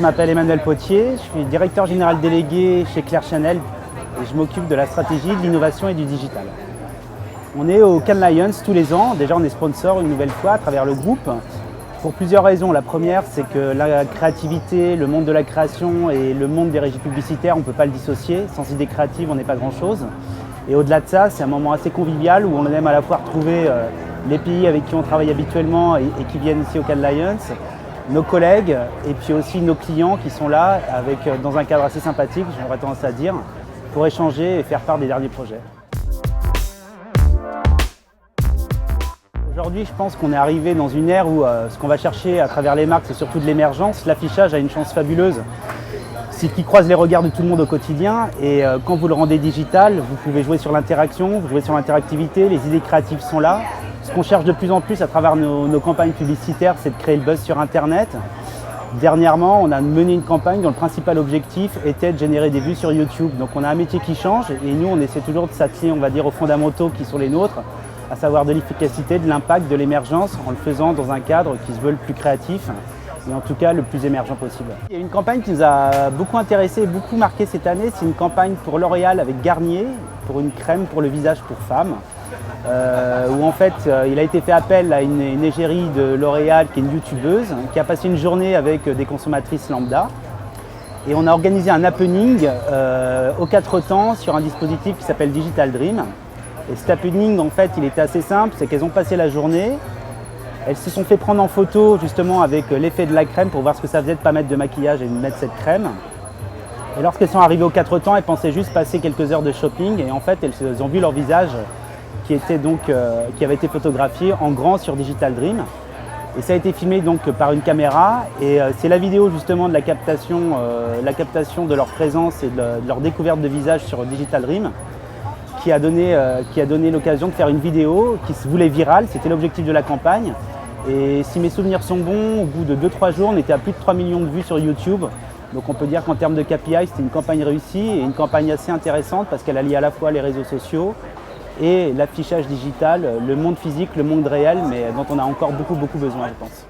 m'appelle Emmanuel Potier, je suis directeur général délégué chez Claire Chanel et je m'occupe de la stratégie, de l'innovation et du digital. On est au Cannes Lions tous les ans, déjà on est sponsor une nouvelle fois à travers le groupe pour plusieurs raisons. La première, c'est que la créativité, le monde de la création et le monde des régies publicitaires, on ne peut pas le dissocier. Sans idée créative, on n'est pas grand-chose. Et au-delà de ça, c'est un moment assez convivial où on aime à la fois retrouver les pays avec qui on travaille habituellement et qui viennent ici au Cannes Lions, nos collègues et puis aussi nos clients qui sont là dans un cadre assez sympathique, j'aurais tendance à dire, pour échanger et faire part des derniers projets. Aujourd'hui, je pense qu'on est arrivé dans une ère où ce qu'on va chercher à travers les marques, c'est surtout de l'émergence. L'affichage a une chance fabuleuse, c'est qu'il croise les regards de tout le monde au quotidien. Et quand vous le rendez digital, vous pouvez jouer sur l'interaction, vous jouez sur l'interactivité, les idées créatives sont là. Ce qu'on cherche de plus en plus à travers nos campagnes publicitaires, c'est de créer le buzz sur Internet. Dernièrement, on a mené une campagne dont le principal objectif était de générer des vues sur YouTube. Donc on a un métier qui change et nous, on essaie toujours de s'atteler, on va dire, aux fondamentaux qui sont les nôtres, à savoir de l'efficacité, de l'impact, de l'émergence, en le faisant dans un cadre qui se veut le plus créatif et en tout cas le plus émergent possible. Il y a une campagne qui nous a beaucoup intéressé et beaucoup marqué cette année, c'est une campagne pour L'Oréal avec Garnier, pour une crème pour le visage pour femmes, où en fait il a été fait appel à une égérie de L'Oréal qui est une youtubeuse, qui a passé une journée avec des consommatrices lambda. Et on a organisé un happening aux 4 temps sur un dispositif qui s'appelle Digital Dream. Et cet happening, en fait, il était assez simple, c'est qu'elles ont passé la journée, elles se sont fait prendre en photo justement avec l'effet de la crème pour voir ce que ça faisait de ne pas mettre de maquillage et de mettre cette crème. Et lorsqu'elles sont arrivées aux 4 temps, elles pensaient juste passer quelques heures de shopping et en fait, elles ont vu leur visage qui avait été photographié en grand sur Digital Dream. Et ça a été filmé donc par une caméra et c'est la vidéo justement de la captation de leur présence et de leur découverte de visage sur Digital Dream qui a donné l'occasion de faire une vidéo qui se voulait virale, c'était l'objectif de la campagne. Et si mes souvenirs sont bons, au bout de 2-3 jours, on était à plus de 3 millions de vues sur YouTube. Donc on peut dire qu'en termes de KPI, c'était une campagne réussie et une campagne assez intéressante parce qu'elle allie à la fois les réseaux sociaux et l'affichage digital, le monde physique, le monde réel, mais dont on a encore beaucoup besoin, je pense.